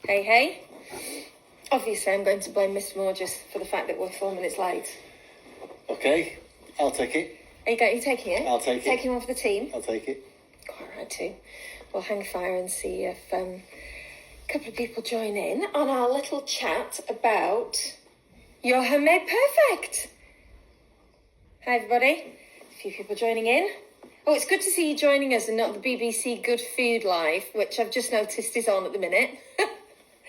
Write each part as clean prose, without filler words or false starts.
Hey, hey. Obviously, I'm going to blame Mr. Morges for the fact that we're 4 minutes late. Okay, I'll take it. Are you taking it? I'll take it. Taking one for the team? I'll take it. Quite right, too. We'll hang fire and see if a couple of people join in on our little chat about your homemade perfect. Hi, everybody. A few people joining in. Oh, it's good to see you joining us and not the BBC Good Food Live, which I've just noticed is on at the minute.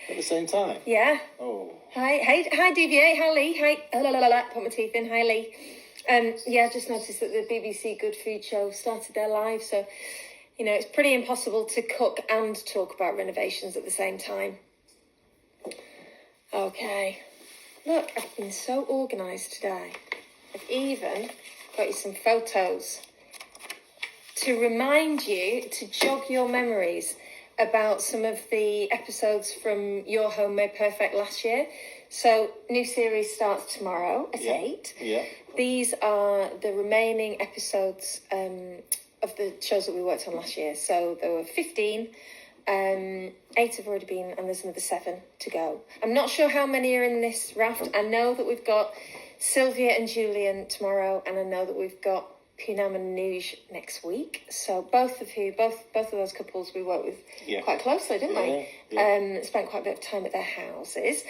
At the same time? Yeah. Oh. Hi, DVA. Hi, Lee. Hi. Put my teeth in. Hi, Lee. Yeah, I just noticed that the BBC Good Food Show started their live, so, you know, it's pretty impossible to cook and talk about renovations at the same time. Okay. Look, I've been so organised today. I've even got you some photos to remind you to jog your memories about some of the episodes from Your Home Made Perfect last year. So, new series starts tomorrow at 8. Yeah. These are the remaining episodes of the shows that we worked on last year. So, there were 15. 8 have already been, and there's another 7 to go. I'm not sure how many are in this raft. I know that we've got Sylvia and Julian tomorrow, and I know that we've got Poonam and Nuj next week. So both of those couples we worked with quite closely, didn't we? Yeah. Spent quite a bit of time at their houses.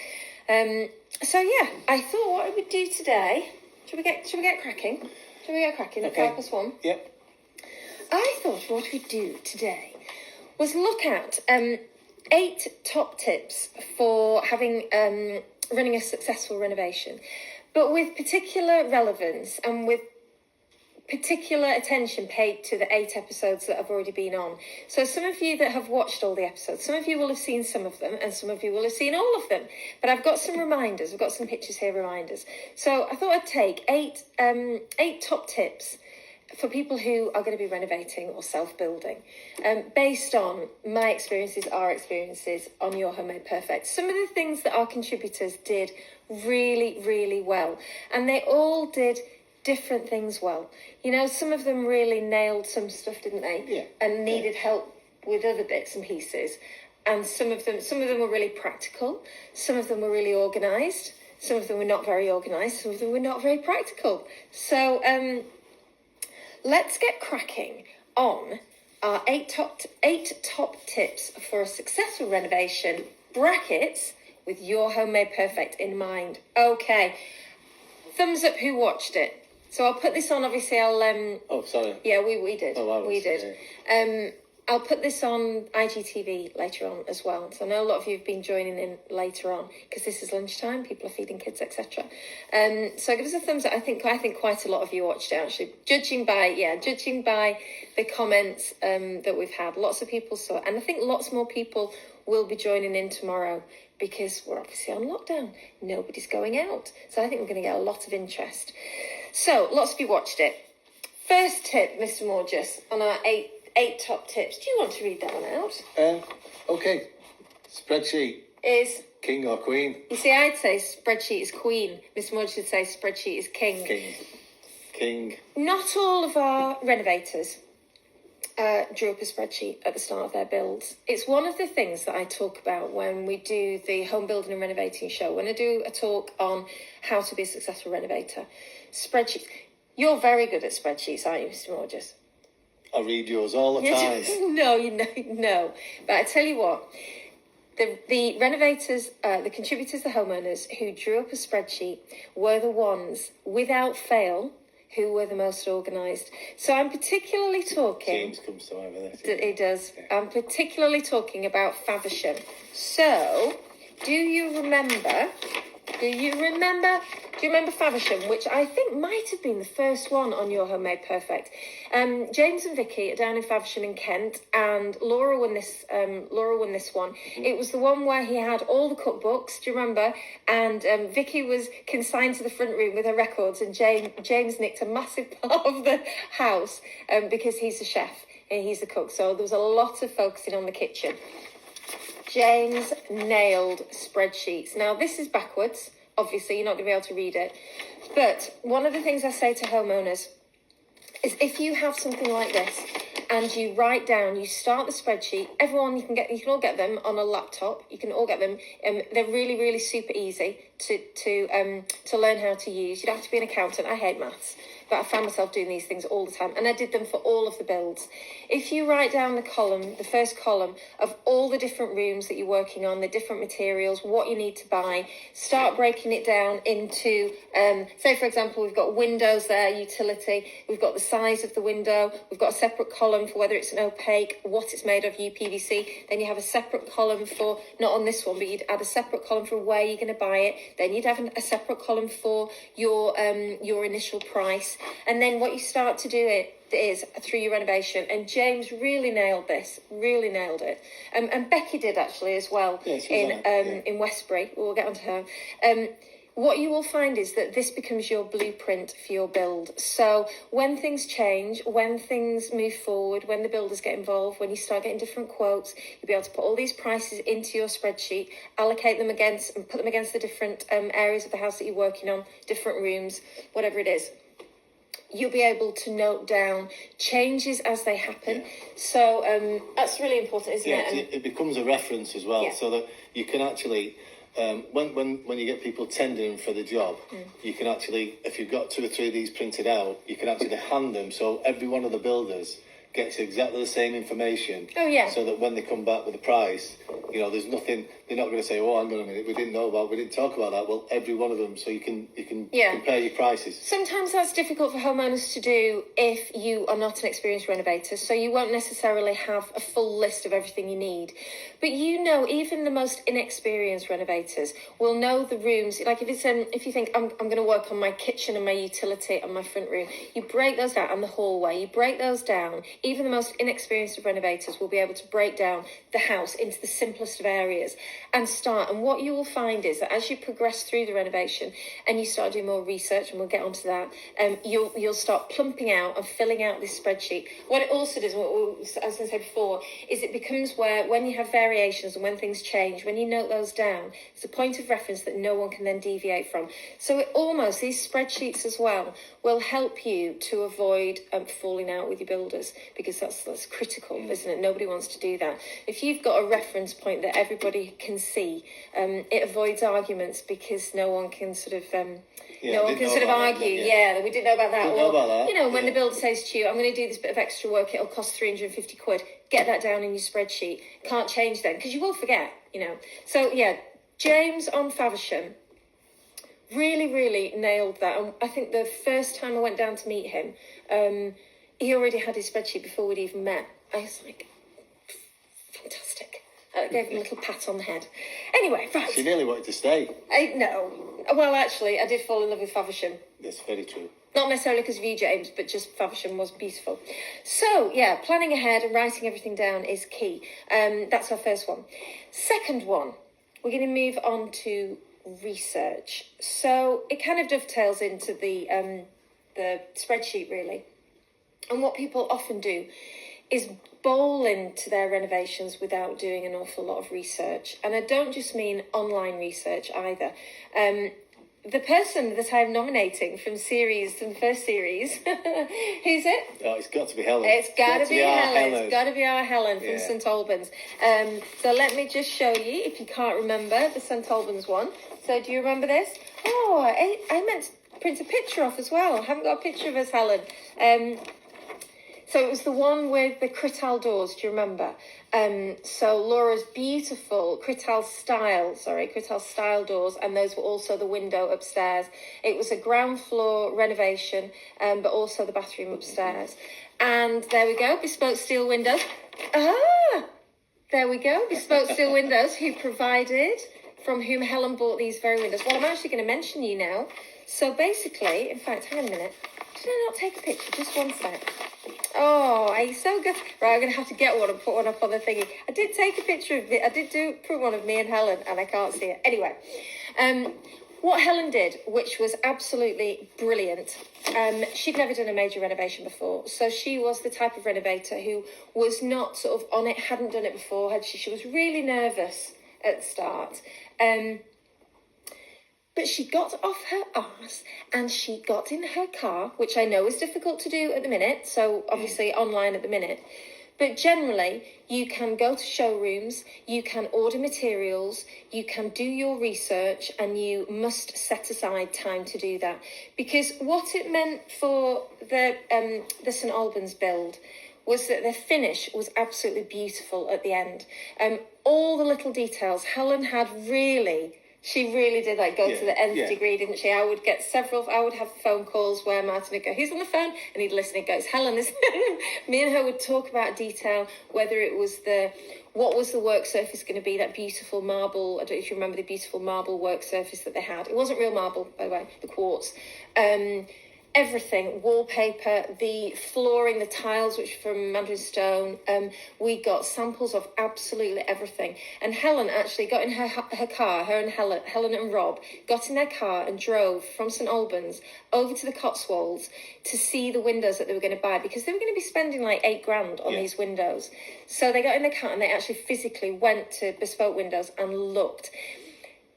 So yeah, I thought what we would do today. Should we get cracking? Okay. 1:05. Yep. I thought what we'd do today was look at 8 top tips for having running a successful renovation, but with particular relevance and with particular attention paid to the 8 episodes that have already been on. So some of you that have watched all the episodes, some of you will have seen some of them and some of you will have seen all of them. But I've got some reminders. I've got some pictures here, reminders. So I thought I'd take 8 top tips for people who are going to be renovating or self-building, based on my experiences, our experiences on Your Home Made Perfect. Some of the things that our contributors did really, really well. And they all did different things well. You know, some of them really nailed some stuff, didn't they? Yeah. And needed help with other bits and pieces. And some of them were really practical. Some of them were really organised. Some of them were not very organised. Some of them were not very practical. So let's get cracking on our 8 top tips for a successful renovation, brackets, with Your Home Made Perfect in mind. Okay. Thumbs up who watched it. So I'll put this on, obviously I'll... Oh, sorry. Yeah, we did. Oh, we did. Yeah. I'll put this on IGTV later on as well. So I know a lot of you have been joining in later on because this is lunchtime, people are feeding kids, etc. So give us a thumbs up. I think quite a lot of you watched it, actually. Judging by the comments that we've had. Lots of people saw it. And I think lots more people will be joining in tomorrow because we're obviously on lockdown. Nobody's going out. So I think we're going to get a lot of interest. So, lots of you watched it. First tip, Mr. Morges, on our 8 top tips. Do you want to read that one out? Okay. Spreadsheet. Is King or queen? You see, I'd say spreadsheet is queen. Mr. Morges would say spreadsheet is king. King. Not all of our renovators drew up a spreadsheet at the start of their builds. It's one of the things that I talk about when we do the home building and renovating show. When I do a talk on how to be a successful renovator. Spreadsheets. You're very good at spreadsheets, aren't you, Mr. Morges? I read yours all the time. No. But I tell you what, the renovators, the contributors, the homeowners who drew up a spreadsheet were the ones, without fail, who were the most organised. So I'm particularly talking... James comes to mind with it. It does. Yeah. I'm particularly talking about Faversham. So, do you remember Faversham, which I think might have been the first one on Your Home Made Perfect? James and Vicky are down in Faversham in Kent, and Laura won this one. Mm-hmm. It was the one where he had all the cookbooks, do you remember? And Vicky was consigned to the front room with her records, and James nicked a massive part of the house because he's the chef and he's the cook. So there was a lot of focusing on the kitchen. James nailed spreadsheets. Now, this is backwards. Obviously, you're not going to be able to read it. But one of the things I say to homeowners is if you have something like this, and you write down, you start the spreadsheet. Everyone, you can all get them on a laptop. You can all get them. They're really, really super easy to learn how to use. You'd have to be an accountant. I hate maths, but I found myself doing these things all the time, and I did them for all of the builds. If you write down the first column of all the different rooms that you're working on, the different materials, what you need to buy, start breaking it down into, say for example, we've got windows there, utility, we've got the size of the window, we've got a separate column for whether it's an opaque, what it's made of, UPVC, then you have a separate column for, not on this one, but you'd add a separate column for where you're going to buy it, then you'd have a separate column for your initial price, and then what you start to do is through your renovation, and James really nailed it, and Becky did actually as well, in Westbury. We'll get onto her. What you will find is that this becomes your blueprint for your build. So when things change, when things move forward, when the builders get involved, when you start getting different quotes, you'll be able to put all these prices into your spreadsheet, allocate them against, and put them against the different areas of the house that you're working on, different rooms, whatever it is. You'll be able to note down changes as they happen. Yeah. So that's really important, isn't it? It becomes a reference as well, so that you can actually, when you get people tendering for the job, you can actually, if you've got 2 or 3 of these printed out, you can actually hand them, so every one of the builders gets exactly the same information. Oh, yeah. So that when they come back with the price, there's nothing, they're not going to say, oh, hang on a minute, we didn't talk about that. Well, every one of them, so you can compare your prices. Sometimes that's difficult for homeowners to do if you are not an experienced renovator, so you won't necessarily have a full list of everything you need. But even the most inexperienced renovators will know the rooms. Like if you think, I'm going to work on my kitchen and my utility and my front room, you break those down, and the hallway, you break those down. Even the most inexperienced of renovators will be able to break down the house into the simplest of areas and start. And what you will find is that as you progress through the renovation and you start doing more research, and we'll get onto that, you'll start plumping out and filling out this spreadsheet. What it also does, what I was going to say before, is it becomes where when you have variations and when things change, when you note those down, it's a point of reference that no one can then deviate from. So these spreadsheets as well will help you to avoid falling out with your builders, because that's critical, isn't it? Nobody wants to do that. If you've got a reference point that everybody can see, it avoids arguments, because no one can sort of argue. That we didn't know about that. When the builder says to you, I'm going to do this bit of extra work, it'll cost 350 quid. Get that down in your spreadsheet. Can't change then, because you will forget. So James on Faversham really, really nailed that. And I think the first time I went down to meet him, he already had his spreadsheet before we'd even met. I was like, fantastic. I gave him a little pat on the head. Anyway, right. She nearly wanted to stay. No. Well, actually, I did fall in love with Faversham. That's very true. Not necessarily because of you, James, but just Faversham was beautiful. So, planning ahead and writing everything down is key. That's our first one. Second one, we're going to move on to research. So it kind of dovetails into the spreadsheet, really. And what people often do is bowl into their renovations without doing an awful lot of research. And I don't just mean online research either. The person that I'm nominating from the first series, who's it? Oh, it's got to be Helen. It's got to be Helen. It's got to be our Helen from St Albans. So let me just show you, if you can't remember, the St Albans one. So do you remember this? Oh, I meant to print a picture off as well. I haven't got a picture of us, Helen. So it was the one with the Crital doors, do you remember? So Laura's beautiful Crital style doors, and those were also the window upstairs. It was a ground floor renovation, but also the bathroom upstairs. And there we go, bespoke steel windows. There we go, bespoke steel windows, from whom Helen bought these very windows. Well, I'm actually going to mention you now. So basically, in fact, hang on a minute. Did I not take a picture? Just one sec. Oh, are you so good? Right, I'm going to have to get one and put one up on the thingy. I did take a picture of it. I did put one of me and Helen, and I can't see it. Anyway, what Helen did, which was absolutely brilliant, she'd never done a major renovation before. So she was the type of renovator who was not sort of on it, hadn't done it before. She was really nervous at the start. But she got off her arse and she got in her car, which I know is difficult to do at the minute, so obviously online at the minute. But generally, you can go to showrooms, you can order materials, you can do your research, and you must set aside time to do that. Because what it meant for the St Albans build was that the finish was absolutely beautiful at the end. All the little details, Helen had she really did go to the nth degree, didn't she? I would have phone calls where Martin would go, who's on the phone? And he'd listen, and goes, Helen, is me and her would talk about detail, whether it was what was the work surface going to be, that beautiful marble. I don't know if you remember the beautiful marble work surface that they had. It wasn't real marble, by the way, the quartz. Everything, wallpaper, the flooring, the tiles, which were from Mandarin Stone. We got samples of absolutely everything. And Helen actually got in her car, her and Helen and Rob, got in their car and drove from St Albans over to the Cotswolds to see the windows that they were going to buy, because they were going to be spending like £8,000 on these windows. So they got in the car and they actually physically went to Bespoke Windows and looked.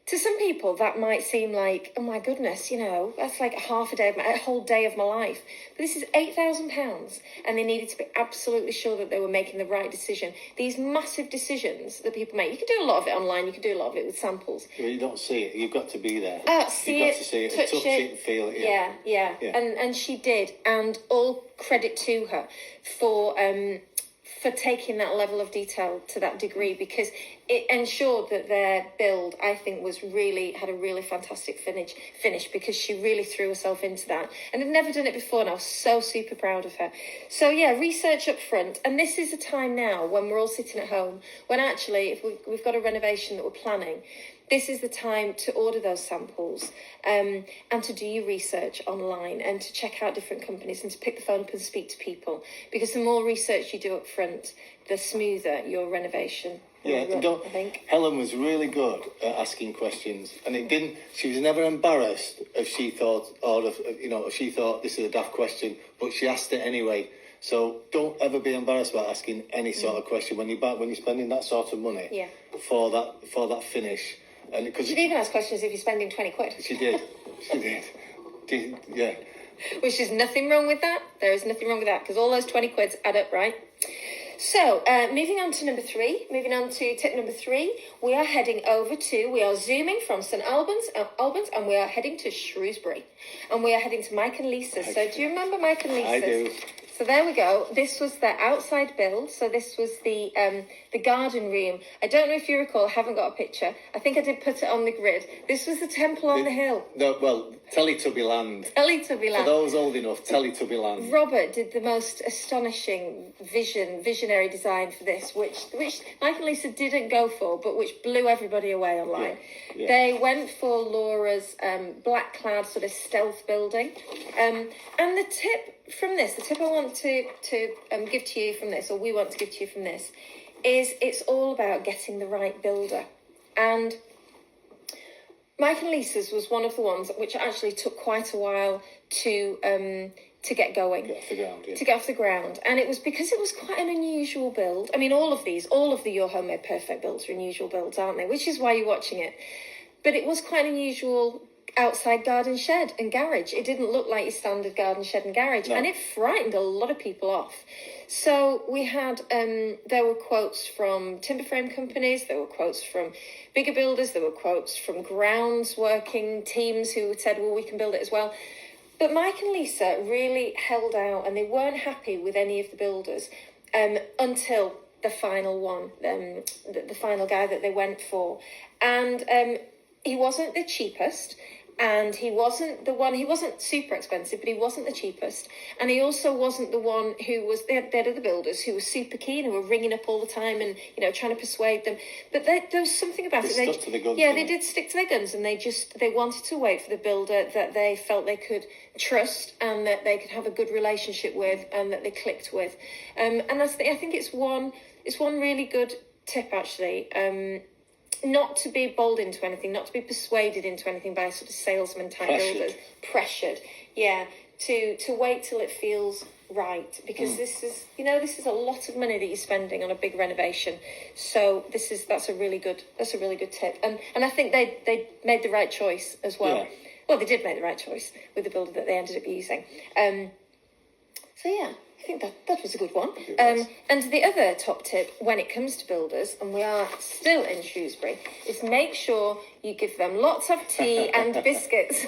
To some people, that might seem like, oh my goodness, that's like a whole day of my life. But this is £8,000, and they needed to be absolutely sure that they were making the right decision. These massive decisions that people make, you can do a lot of it online, you can do a lot of it with samples. But you don't see it, you've got to be there. You've got to see it, touch it, feel it. Yeah. And she did, and all credit to her for taking that level of detail to that degree, because it ensured that their build, I think, had a really fantastic finish, because she really threw herself into that. And I'd never done it before, and I was so super proud of her. So research up front. And this is a time now when we're all sitting at home, when actually, if we've got a renovation that we're planning, this is the time to order those samples and to do your research online and to check out different companies and to pick the phone up and speak to people. Because the more research you do up front, the smoother your renovation. I think. Helen was really good at asking questions, and she was never embarrassed if she thought, if she thought this is a daft question, but she asked it anyway. So don't ever be embarrassed about asking any sort of question when you're spending that sort of money for that finish. And she'd even ask questions if you're spending 20 quid. She did. Yeah. Which is nothing wrong with that. There is nothing wrong with that, because all those 20 quids add up, right? So, moving on to tip number 3, we are zooming from St Albans, and we are heading to Shrewsbury. And we are heading to Mike and Lisa. So do you remember Mike and Lisa? I do. So there we go. This was their outside build. So this was the garden room. I don't know if you recall, I haven't got a picture. I think I did put it on the grid. This was the temple on the hill. No, well, Teletubby Land. For those old enough, Teletubby Land. Robert did the most astonishing visionary design for this, which Mike and Lisa didn't go for, but which blew everybody away online. Yeah. They went for Laura's black clad sort of stealth building. And the tip I want to give to you from this, or we want to give to you from this, is it's all about getting the right builder. And Mike and Lisa's was one of the ones which actually took quite a while to get going. To get off the ground. And it was because it was quite an unusual build. I mean, all of the Your Home Made Perfect builds are unusual builds, aren't they? Which is why you're watching it. But it was quite an unusual outside garden shed and garage. It didn't look like your standard garden shed and garage, and it frightened a lot of people off. So we had there were quotes from timber frame companies, there were quotes from bigger builders, there were quotes from grounds working teams who said, well, we can build it as well. But Mike and Lisa really held out, and they weren't happy with any of the builders until the final one, the final guy that they went for. And he wasn't the cheapest, and he wasn't super expensive, but he wasn't the cheapest. And he also wasn't the one who was, they had other builders who were super keen, who were ringing up all the time and, trying to persuade them. But there was something about it. They stuck to the guns. Yeah, they did stick to their guns, and they wanted to wait for the builder that they felt they could trust and that they could have a good relationship with and that they clicked with. And I think it's one really good tip, actually. Not to be bowled into anything, not to be persuaded into anything by sort of salesman type builders. Pressured. Yeah. To wait till it feels right, because this is a lot of money that you're spending on a big renovation. So that's a really good tip, and I think they made the right choice as well. Yeah. Well, they did make the right choice with the builder that they ended up using. So yeah, I think that was a good one. And the other top tip when it comes to builders, and we are still in Shrewsbury, is make sure you give them lots of tea and biscuits.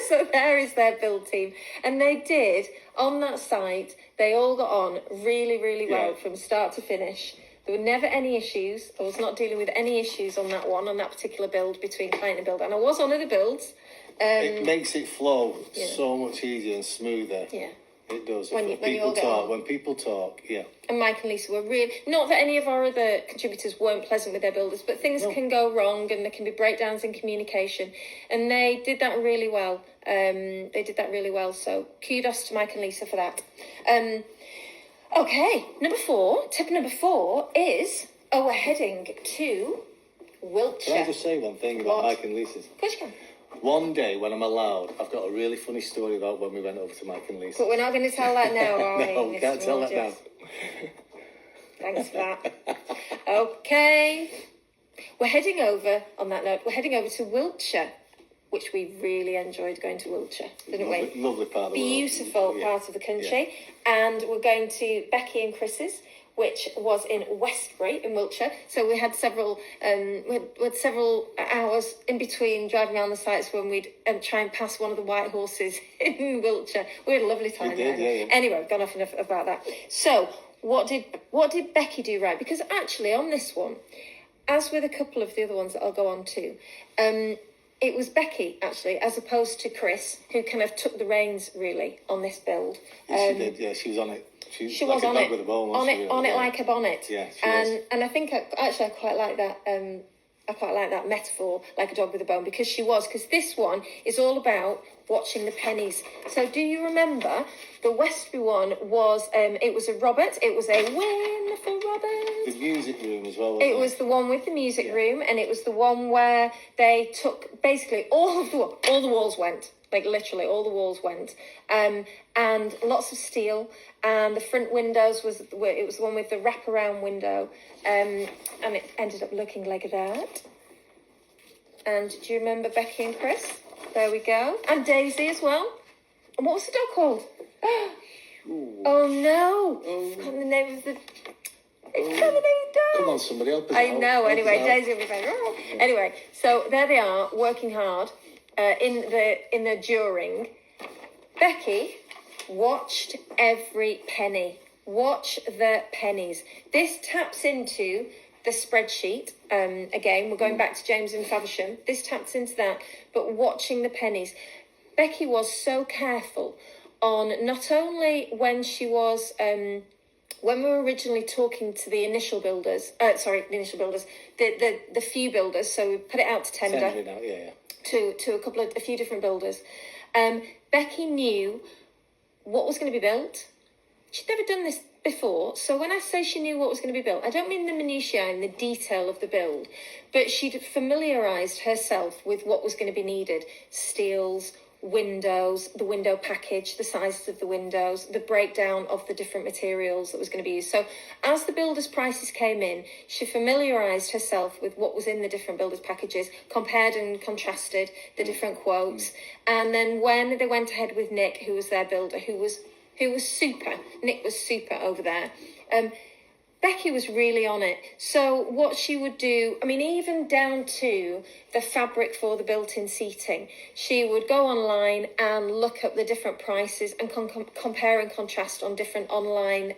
So there is their build team. And they did, on that site, they all got on really, really well from start to finish. There were never any issues. I was not dealing with any issues on that particular build between client and builder. And I was on other builds. It makes it flow so much easier and smoother. Yeah. It does. When people talk, yeah. And Mike and Lisa were really... Not that any of our other contributors weren't pleasant with their builders, but things can go wrong and there can be breakdowns in communication. And they did that really well. So kudos to Mike and Lisa for that. Okay, tip number four is... we're heading to Wiltshire. Can I just say one thing about Mike and Lisa's? Of course you can. One day, when I'm allowed, I've got a really funny story about when we went over to Mike and Lisa. But we're not going to tell that now, are we? No, we can't tell that now. Thanks for that. Okay. We're heading over to Wiltshire, which we really enjoyed going to Wiltshire, didn't we? Lovely part of the world. Beautiful part of the country. Yeah. And we're going to Becky and Chris's, which was in Westbury in Wiltshire. So we had several hours in between driving around the sites when we'd try and pass one of the white horses in Wiltshire. We had a lovely time there. Yeah. Anyway, we've gone off enough about that. So what did Becky do right? Because actually on this one, as with a couple of the other ones that I'll go on to, it was Becky, actually, as opposed to Chris, who kind of took the reins, really, on this build. She did, yeah, she was on it. She was on it, with a bone, on it like a bonnet. Yeah, and I think I quite like that. I quite like that metaphor, like a dog with a bone, because this one is all about watching the pennies. So do you remember the Westbury one was? It was a Robert. It was a Wynn for Robert. The music room as well. It was the one with the music room, and it was the one where they took basically all the walls went. Like literally all the walls went, and lots of steel, and the front windows was the one with the wraparound window, and it ended up looking like that. And do you remember Becky and Chris? There we go, and Daisy as well. And what was the dog called? Oh no! I've forgotten the name of the. Come on, somebody help us I know. Anyway, Daisy will be like. Oh. Anyway, so there they are working hard. In the during, Becky watched every penny. Watch the pennies. This taps into the spreadsheet. Again, we're going back to James and Faversham. This taps into that, but watching the pennies. Becky was so careful on not only when she was when we were originally talking to the initial builders. The few builders. So we put it out to tender. Tendering out, yeah. To a few different builders. Becky knew what was going to be built. She'd never done this before, so when I say she knew what was going to be built, I don't mean the minutiae and the detail of the build, but she'd familiarised herself with what was going to be needed. Steels, windows, the window package, the sizes of the windows, the breakdown of the different materials that was going to be used. So as the builders' prices came in, she familiarised herself with what was in the different builders' packages, compared and contrasted the different quotes. And then when they went ahead with Nick, who was their builder, who was super, Nick was super over there, Becky was really on it. So what she would do, I mean, even down to the fabric for the built-in seating, she would go online and look up the different prices and compare and contrast on different online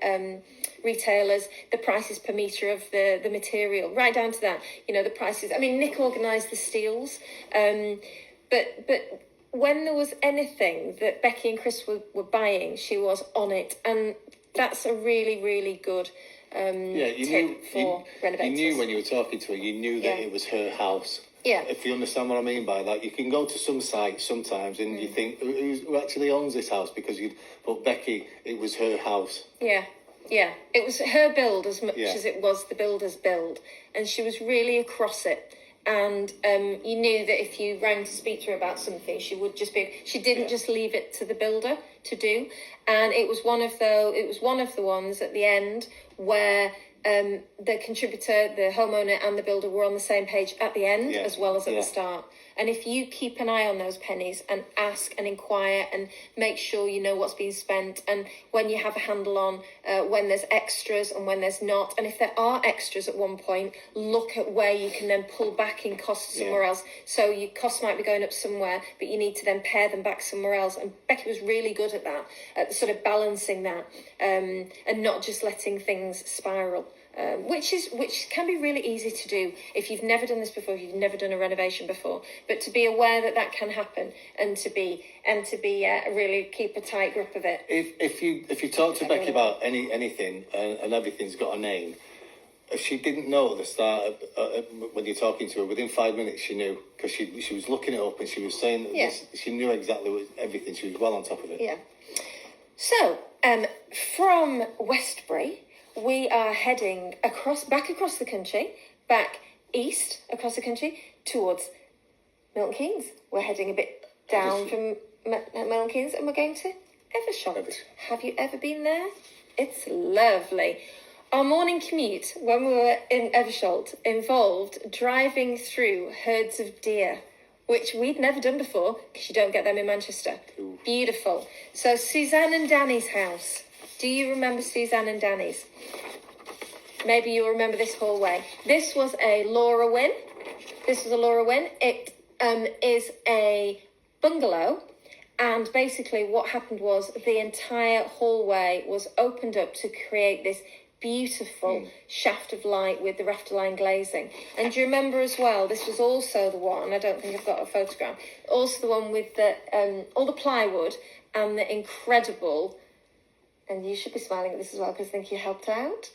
retailers, the prices per metre of the material, right down to that, the prices. I mean, Nick organised the steels, but when there was anything that Becky and Chris were buying, she was on it. And that's a really, really good tip for renovators. You knew when you were talking to her, you knew that it was her house. Yeah. If you understand what I mean by that, you can go to some sites sometimes and you think, who actually owns this house? But Becky, it was her house. Yeah. Yeah. It was her build as much as it was the builder's build. And she was really across it. and you knew that if you rang to speak to her about something, she would just be. She didn't just leave it to the builder to do, and it was one of the ones at the end where the contributor, the homeowner, and the builder were on the same page at the end as well as at the start. And if you keep an eye on those pennies and ask and inquire and make sure you know what's being spent, and when you have a handle on when there's extras and when there's not, and if there are extras at one point, look at where you can then pull back in costs somewhere else. So your costs might be going up somewhere, but you need to then pare them back somewhere else. And Becky was really good at that, at sort of balancing that, and not just letting things spiral. Which can be really easy to do if you've never done this before, if you've never done a renovation before. But to be aware that can happen, and to be really keep a tight grip of it. If you talk to Becky about anything and everything's got a name, if she didn't know at the start when you're talking to her, within 5 minutes she knew, because she was looking it up and she was saying that she knew exactly everything. She was well on top of it. Yeah. So from Westbury, we are heading back across the country, back east across the country towards Milton Keynes. We're heading a bit down from Milton Keynes, and we're going to Evershot. Have you ever been there? It's lovely. Our morning commute when we were in Evershot involved driving through herds of deer, which we'd never done before because you don't get them in Manchester. Ooh. Beautiful. So Suzanne and Danny's house. Do you remember Suzanne and Danny's? Maybe you'll remember this hallway. This was a Laura Wynn. It is a bungalow, and basically what happened was the entire hallway was opened up to create this beautiful shaft of light with the rafter line glazing. And do you remember as well, this was also the one, I don't think I've got a photograph, also the one with the all the plywood and the incredible, and you should be smiling at this as well because I think you helped out,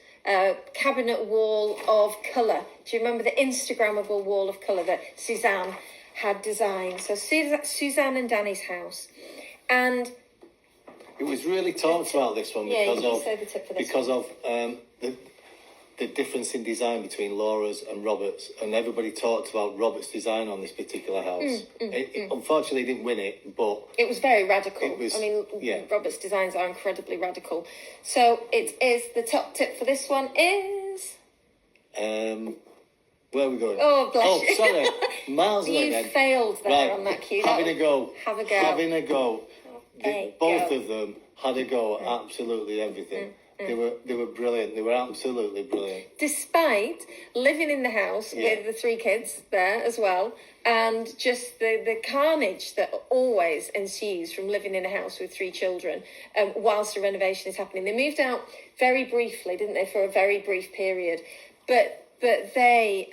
cabinet wall of colour. Do you remember the Instagrammable wall of colour that Suzanne had designed? So Suzanne and Danny's house. And it was really talked about, this one, because of the difference in design between Laura's and Robert's, and everybody talked about Robert's design on this particular house. Unfortunately, didn't win it, but it was very radical. Robert's designs are incredibly radical. So it is, the top tip for this one is where are we going? Oh, bless you. Sorry, miles away. You failed there on that cue. Having a go. Having a go. Both of them had a go at absolutely everything. They were brilliant. They were absolutely brilliant. Despite living in the house with the three kids there as well, and just the carnage that always ensues from living in a house with three children whilst a renovation is happening. They moved out very briefly, didn't they, for a very brief period, but they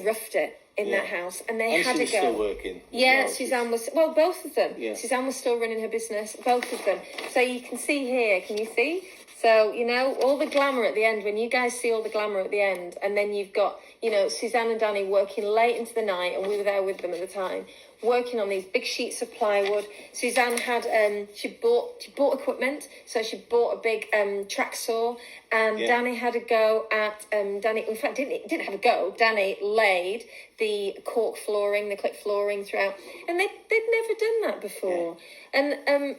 roughed it in that house, and they had to go. Still working. Yeah, Suzanne was, well, both of them. Yeah. Suzanne was still running her business, both of them. So you can see here, can you see? So, you know, all the glamour at the end, when you guys see all the glamour at the end, and then you've got, you know, Suzanne and Danny working late into the night, and we were there with them at the time, working on these big sheets of plywood. Suzanne had, she bought equipment, so she bought a big track saw, and Danny had a go at, Danny, in fact, didn't have a go, Danny laid the cork flooring, the click flooring throughout, and they'd never done that before. Yeah. And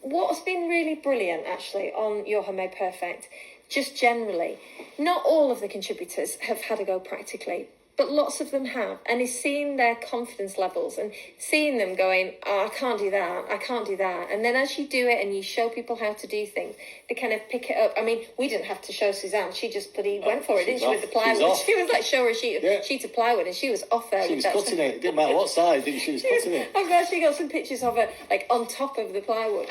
what's been really brilliant, actually, on Your Home Made Perfect, just generally, not all of the contributors have had a go practically, but lots of them have, and is seeing their confidence levels and seeing them going, oh, I can't do that. And then as you do it and you show people how to do things, they kind of pick it up. I mean, we didn't have to show Suzanne. She just went for it, didn't she, with the plywood? She was like, show her a sheet of plywood, and she was off there. She was cutting it. It didn't matter what side, she was cutting it. I've actually got some pictures of her, like, on top of the plywood.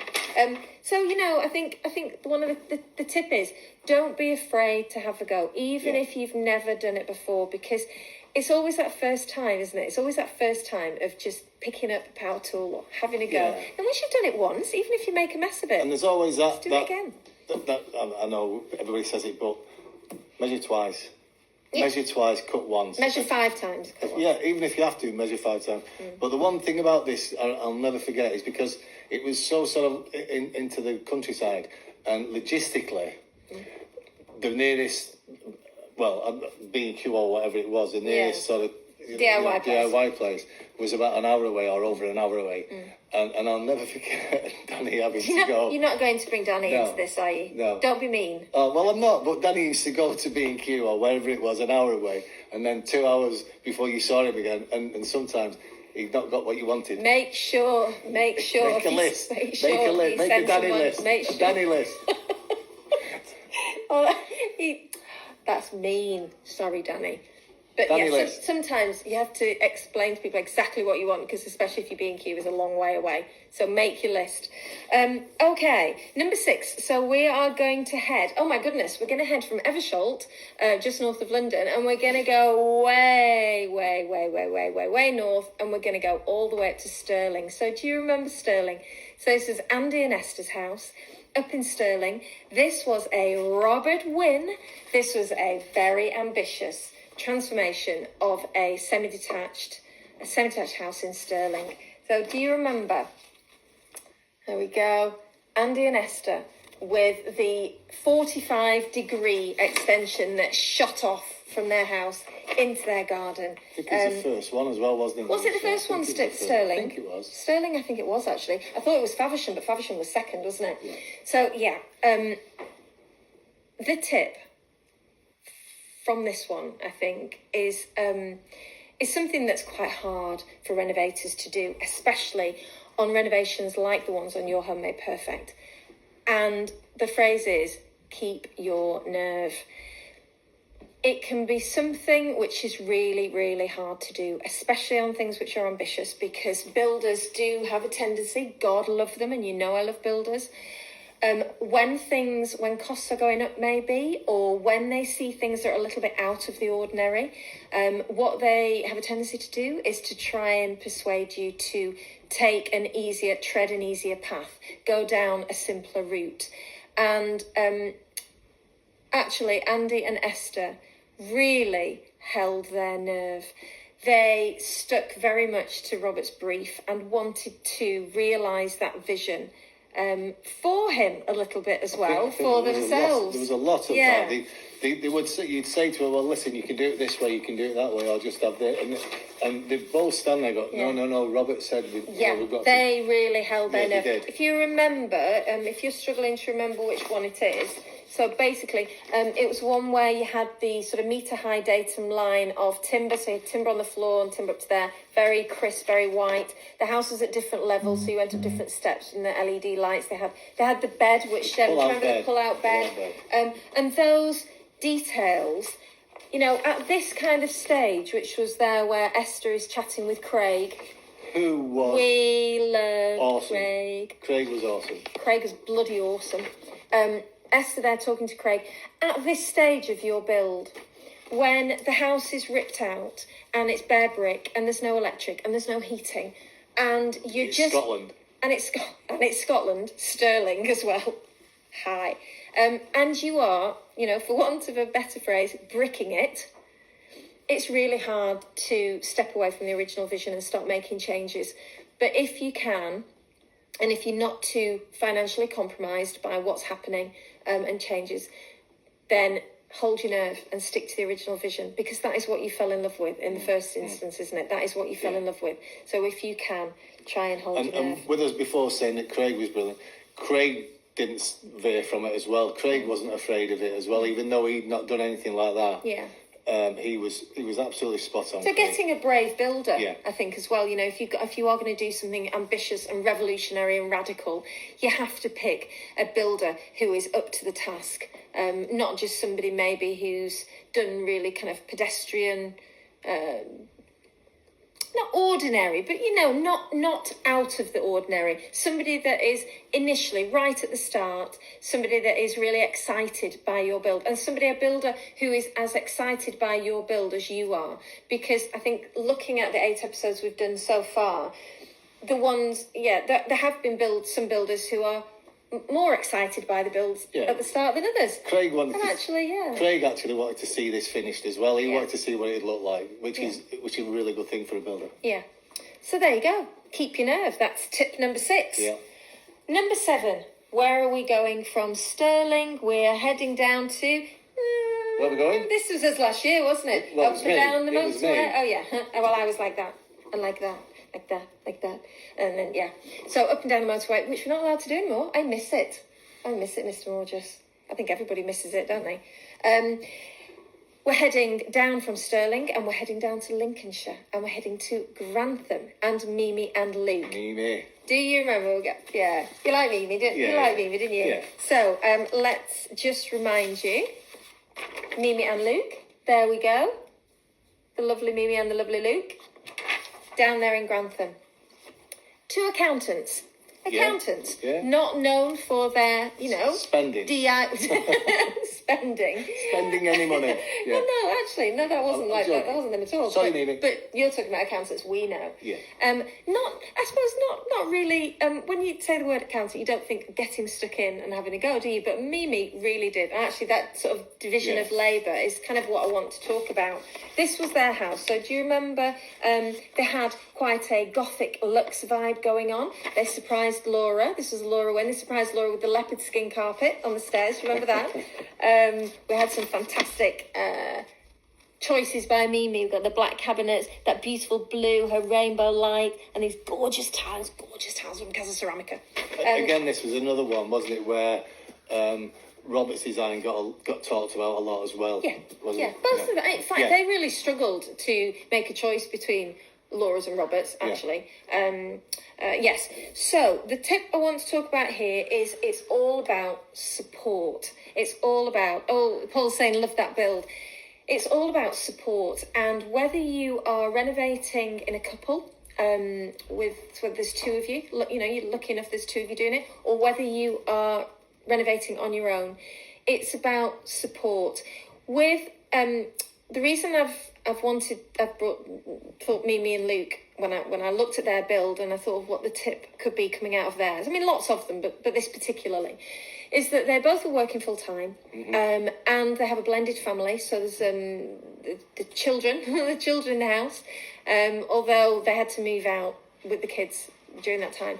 So, you know, I think one of the tip is, don't be afraid to have a go, even if you've never done it before, because it's always that first time, isn't it? It's always that first time of just picking up a power tool or having a go. Yeah. And once you've done it once, even if you make a mess of it, and there's always that, do it again. That I know everybody says it, but measure twice. Yeah. Measure twice, cut once. Measure 5 times, cut once. Yeah, even if you have to, measure 5 times. But the one thing about this I'll never forget is because it was so sort of into the countryside, and logistically, the nearest B&Q or whatever it was in the sort of DIY place was about an hour away or over an hour away. And I'll never forget Danny having to go. You're not going to bring Danny into this, are you? No. Don't be mean. Oh, well, I'm not, but Danny used to go to B&Q or wherever it was an hour away, and then 2 hours before you saw him again, and sometimes he'd not got what you wanted. Make sure. Make a list. Make a list. Make a Danny list. A Danny list. That's mean. Sorry, Danny. But sometimes you have to explain to people exactly what you want, because especially if your B&Q is a long way away. So make your list. Okay, number 6. So we are going to head, oh my goodness, we're going to head from Eversholt, just north of London, and we're going to go way north, and we're going to go all the way up to Stirling. So do you remember Stirling? So this is Andy and Esther's house up in Stirling. This was a Robert Wynn. This was a very ambitious transformation of a semi-detached house in Stirling. So do you remember? There we go. Andy and Esther with the 45-degree extension that shot off from their house into their garden. I think it was the first one as well, wasn't it? Was it the first one, Stirling? I think it was. Stirling, I think it was, actually. I thought it was Faversham, but Faversham was second, wasn't it? Yeah. So, the tip from this one, I think, is something that's quite hard for renovators to do, especially on renovations like the ones on Your Home Made Perfect. And the phrase is, keep your nerve. It can be something which is really, really hard to do, especially on things which are ambitious, because builders do have a tendency, God love them, and you know I love builders, when costs are going up maybe, or when they see things that are a little bit out of the ordinary, what they have a tendency to do is to try and persuade you to tread an easier path, go down a simpler route. And actually, Andy and Esther really held their nerve. They stuck very much to Robert's brief and wanted to realise that vision for him a little bit as well, for themselves. There was a lot of that. They would say, you'd say to her, well, listen, you can do it this way, you can do it that way, or just have this. And they both stand there and go, no, Robert said we've got they really held their nerve. Did. If you remember, if you're struggling to remember which one it is, so basically, it was one where you had the sort of metre-high datum line of timber, so you had timber on the floor and timber up to there, very crisp, very white. The house was at different levels, so you went up different steps in the LED lights. They had the bed, which remember the pull-out bed, and those details. You know, at this kind of stage, which was there where Esther is chatting with Craig. Who was We loved awesome. Craig. Craig was awesome. Craig was bloody awesome. Esther there talking to Craig. At this stage of your build, when the house is ripped out and it's bare brick and there's no electric and there's no heating, and it's Scotland. And it's Scotland, Stirling as well. Hi. And you are, for want of a better phrase, bricking it. It's really hard to step away from the original vision and start making changes. But if you can, and if you're not too financially compromised by what's happening and changes, then hold your nerve and stick to the original vision, because that is what you fell in love with in the first instance, isn't it? That is what you fell in love with. So if you can, try and hold your nerve. And with us before saying that Craig was brilliant, Craig didn't veer from it as well. Craig wasn't afraid of it as well, even though he'd not done anything like that. Yeah. He was absolutely spot on. So getting a brave builder, I think, as well. If you are going to do something ambitious and revolutionary and radical, you have to pick a builder who is up to the task, not just somebody maybe who's done really kind of pedestrian, not ordinary, but not out of the ordinary. Somebody that is initially right at the start, somebody that is really excited by your build, and a builder who is as excited by your build as you are. Because I think looking at the 8 episodes we've done so far, the ones, there have been some builders who are more excited by the builds at the start than others. Craig actually wanted to see this finished as well. He wanted to see what it looked like, which is a really good thing for a builder. Yeah. So there you go. Keep your nerve. That's tip number 6. Yeah. Number 7. Where are we going from Stirling? We're heading down to Where are we going? This was us last year, wasn't it? Well, Up and down the motorway. Oh yeah. Well, I was like that, and like that, like that, like that, and then yeah. So up and down the motorway, which we're not allowed to do anymore. I miss it. I miss it, Mr. Morges. I think everybody misses it, don't they? We're heading down from Stirling, and we're heading down to Lincolnshire, and we're heading to Grantham, and Mimi and Luke. Mimi. Do you remember? Yeah. You like Mimi, didn't you? You like Mimi, didn't you? Yeah. So let's just remind you, Mimi and Luke, there we go. The lovely Mimi and the lovely Luke, down there in Grantham. Two accountants. Yeah. Not known for their, spending. Spending any money. Yeah. Well, no, actually, no, that wasn't like that. That wasn't them at all. Sorry, Mimi. But you're talking about accountants we know. Yeah. Not really. When you say the word accountant, you don't think getting stuck in and having a go, do you? But Mimi really did. And actually, that sort of division of labour is kind of what I want to talk about. This was their house. So do you remember? They had quite a gothic luxe vibe going on. They surprised Laura. This was Laura Wynn. They surprised Laura with the leopard skin carpet on the stairs. Do you remember that? We had some fantastic choices by Mimi. We've got the black cabinets, that beautiful blue, her rainbow light, and these gorgeous tiles from Casa Ceramica. Again, this was another one, wasn't it, where Robert's design got talked about a lot as well. Yeah, both of them. In fact, they really struggled to make a choice between Laura's and Robert's, actually. Yes. So the tip I want to talk about here is it's all about support. It's all about, Paul's saying, love that build. It's all about support. And whether you are renovating in a couple, so there's two of you, you're lucky enough there's two of you doing it, or whether you are renovating on your own, it's about support. With the reason I've thought Mimi and Luke when I looked at their build and I thought of what the tip could be coming out of theirs. I mean, lots of them, but this particularly, is that they're both working full time, and they have a blended family. So there's the children, the children in the house, although they had to move out with the kids during that time.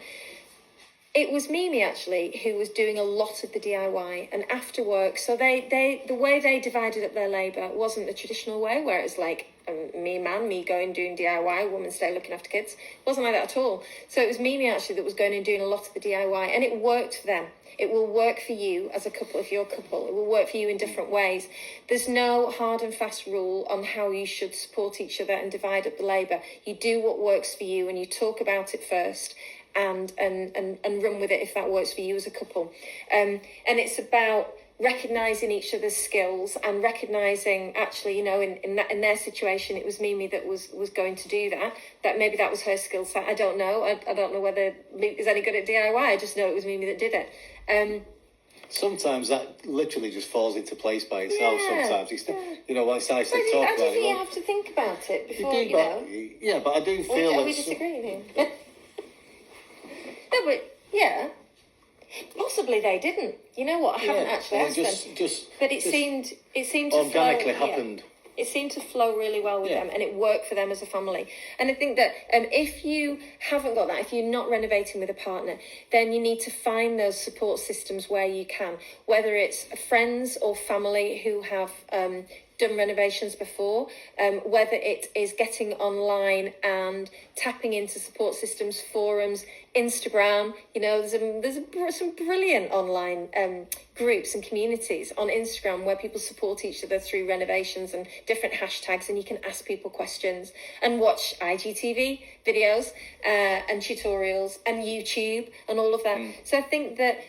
It was Mimi actually who was doing a lot of the DIY, and after work. So the way they divided up their labour wasn't the traditional way, where it's like me going doing DIY, woman stay looking after kids. It wasn't like that at all. So it was Mimi actually that was going and doing a lot of the DIY, and it worked for them. It will work for you as a couple if you're a couple. It will work for you in different ways. There's no hard and fast rule on how you should support each other and divide up the labour. You do what works for you, and you talk about it first. And run with it if that works for you as a couple. And it's about recognising each other's skills and recognising, actually, in their situation, it was Mimi that was going to do that. That maybe that was her skill set. I don't know. I don't know whether Luke is any good at DIY. I just know it was Mimi that did it. Sometimes that literally just falls into place by itself. Sometimes it's it's nice to talk about it. I do think you have to think about it before you know. Yeah, but I do feel that. Are we disagreeing here? No, but yeah, possibly they didn't. You know what? I haven't actually asked them. But it seemed to organically flow, happened. It seemed to flow really well with them, and it worked for them as a family. And I think that if you haven't got that, if you're not renovating with a partner, then you need to find those support systems where you can, whether it's friends or family who have done renovations before, whether it is getting online and tapping into support systems, forums, Instagram. There's some brilliant online groups and communities on Instagram where people support each other through renovations and different hashtags, and you can ask people questions and watch IGTV videos and tutorials and YouTube and all of that. So I think that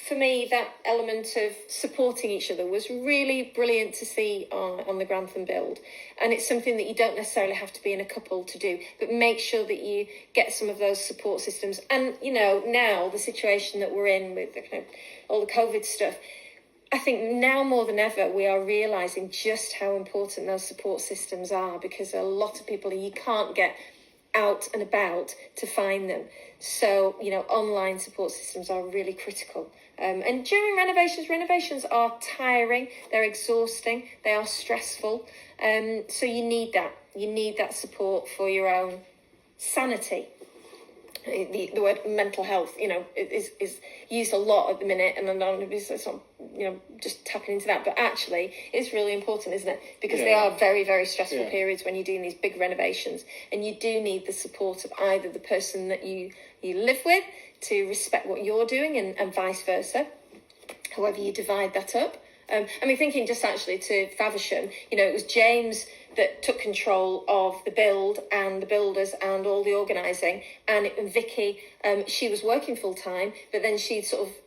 for me, that element of supporting each other was really brilliant to see on the Grantham build. And it's something that you don't necessarily have to be in a couple to do, but make sure that you get some of those support systems. And, now the situation that we're in with all the COVID stuff, I think now more than ever, we are realising just how important those support systems are, because a lot of people, you can't get out and about to find them. So, online support systems are really critical. And during renovations are tiring, they're exhausting, they are stressful. So you need that. You need that support for your own sanity. the word mental health, is used a lot at the minute, and I'm not, just tapping into that. But actually, it's really important, isn't it? Because they are very, very stressful periods when you're doing these big renovations, and you do need the support of either the person that you live with to respect what you're doing, and vice versa, however you divide that up. Thinking just actually to Faversham, it was James that took control of the build and the builders and all the organising, and Vicky, she was working full time, but then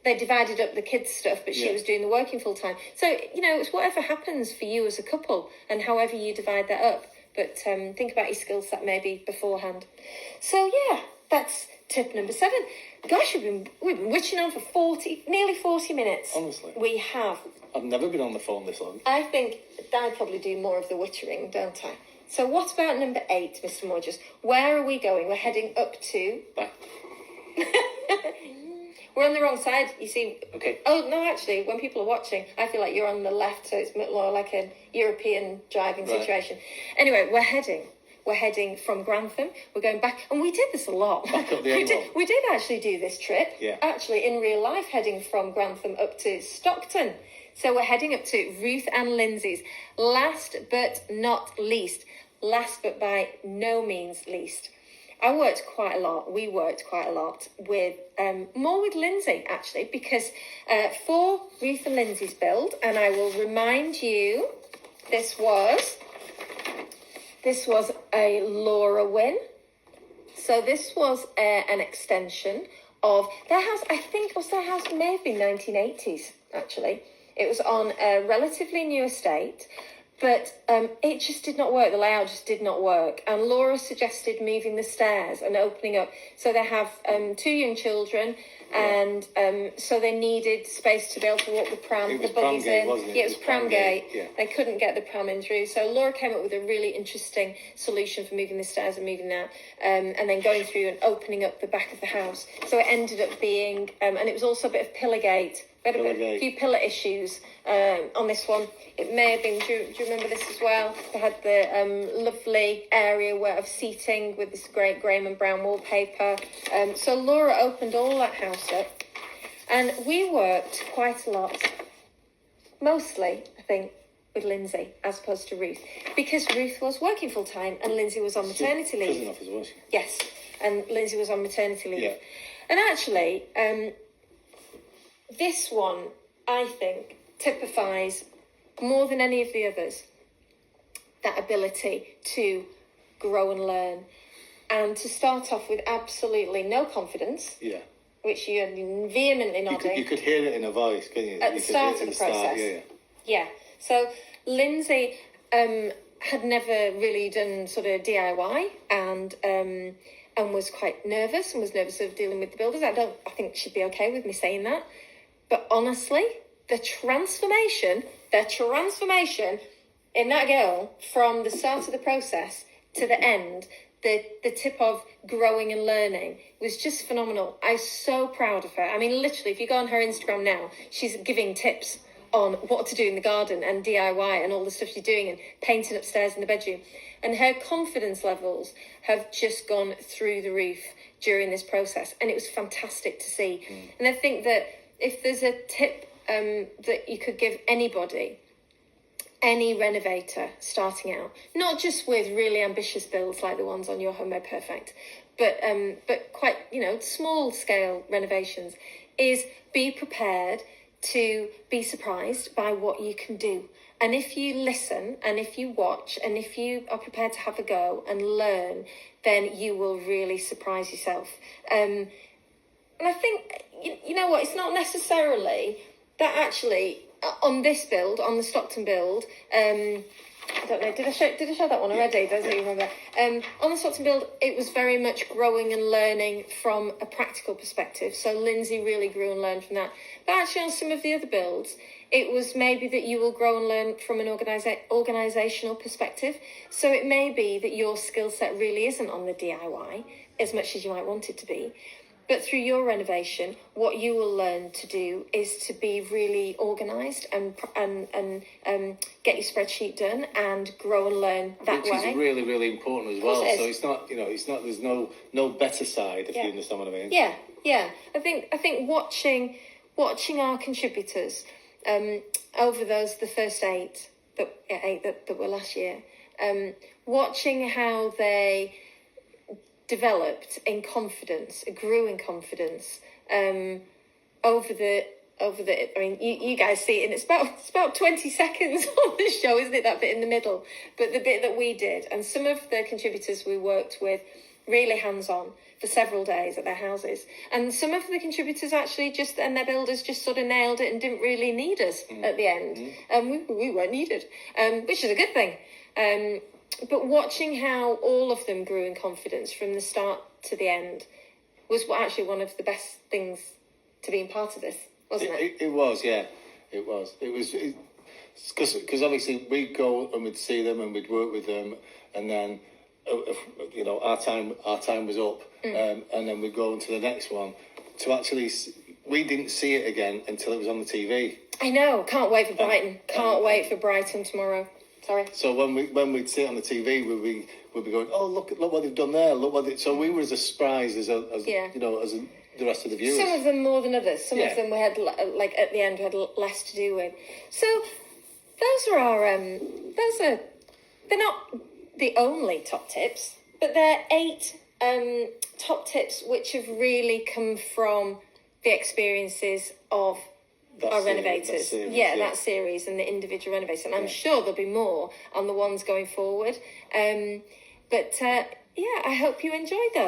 they divided up the kids' stuff, but she was doing the working full time. So, it's whatever happens for you as a couple and however you divide that up. But think about your skill set maybe beforehand. So, that's tip number 7. Gosh, we've been witching on for nearly 40 minutes. Honestly. We have. I've never been on the phone this long. I think I probably do more of the witchering, don't I? So what about number 8, Mr. Morges? Where are we going? We're heading up to... Back. We're on the wrong side, you see. Okay. Oh, no, actually, when people are watching, I feel like you're on the left, so it's more like a European driving situation. Anyway, we're heading from Grantham. We're going back, and we did this a lot. Back up the we did actually do this trip. Yeah. Actually, in real life, heading from Grantham up to Stockton. So we're heading up to Ruth and Lindsay's. Last but not least, last but by no means least, we worked quite a lot with, more with Lindsay, actually, because for Ruth and Lindsay's build, and I will remind you, this was a Laura Wynn. So this was an extension of their house. I think it was their house, may have been 1980s, actually. It was on a relatively new estate, but it just did not work. The layout just did not work. And Laura suggested moving the stairs and opening up. So they have 2 young children, and so they needed space to be able to walk the pram, the buggies in. Wasn't it? Yeah, it was pram gate. Yeah. They couldn't get the pram in through. So Laura came up with a really interesting solution for moving the stairs and moving that, and then going through and opening up the back of the house. So it ended up being, and it was also a bit of pillar gate. We had a few pillar issues on this one. It may have been, do you remember this as well? They had the lovely area of seating with this great Graham and Brown wallpaper. So Laura opened all that house up, and we worked quite a lot, mostly, I think, with Lindsay as opposed to Ruth, because Ruth was working full time and Lindsay was on maternity leave. Prison officer, was she? Yes, and Lindsay was on maternity leave. Yeah. And actually, this one, I think, typifies more than any of the others that ability to grow and learn, and to start off with absolutely no confidence. Yeah. Which you're vehemently nodding. You could hear it in her voice, couldn't you? At the start of the process. Yeah. So Lindsay had never really done sort of DIY, and was quite nervous, and was nervous of dealing with the builders. I think she'd be okay with me saying that. But honestly, the transformation in that girl from the start of the process to the end, the tip of growing and learning was just phenomenal. I'm so proud of her. I mean, literally, if you go on her Instagram now, she's giving tips on what to do in the garden and DIY and all the stuff she's doing and painting upstairs in the bedroom. And her confidence levels have just gone through the roof during this process. And it was fantastic to see. And I think that if there's a tip that you could give anybody, any renovator starting out, not just with really ambitious builds like the ones on Your Home Made Perfect, but quite, small scale renovations, is be prepared to be surprised by what you can do. And if you listen and if you watch and if you are prepared to have a go and learn, then you will really surprise yourself. And I think, you know what, it's not necessarily that actually on this build, on the Stockton build, I don't know, did I show that one already? I don't even remember. On the Stockton build, it was very much growing and learning from a practical perspective. So Lindsay really grew and learned from that. But actually on some of the other builds, it was maybe that you will grow and learn from an organisational perspective. So it may be that your skill set really isn't on the DIY as much as you might want it to be. But through your renovation, what you will learn to do is to be really organised and get your spreadsheet done and grow and learn that Which way. Which is really, really important as well. So it's not, there's no better side, if you understand what I mean. Yeah. I think watching our contributors over the first eight that were last year, watching how they developed in confidence, grew in confidence over the. I mean, you guys see it, and it's about 20 seconds on the show, isn't it? That bit in the middle, but the bit that we did, and some of the contributors we worked with, really hands-on for several days at their houses, and some of the contributors actually and their builders just sort of nailed it and didn't really need us at the end, and we weren't needed, which is a good thing. But watching how all of them grew in confidence from the start to the end was actually one of the best things to being part of this, wasn't it? It was, yeah. It was. It was because obviously we'd go and we'd see them and we'd work with them, and then our time was up, and then we'd go on to the next one. To actually, we didn't see it again until it was on the TV. I know. Can't wait for Brighton. Can't wait for Brighton tomorrow. Sorry. So when we'd see it on the TV, we'd be going, oh, look what they've done there. So we were as surprised as the rest of the viewers. Some of them more than others. Some of them we had at the end we had less to do with. So those are our they're not the only top tips, but they're 8 top tips which have really come from the experiences of our renovators. That series and the individual renovators. And I'm sure there'll be more on the ones going forward. I hope you enjoyed those.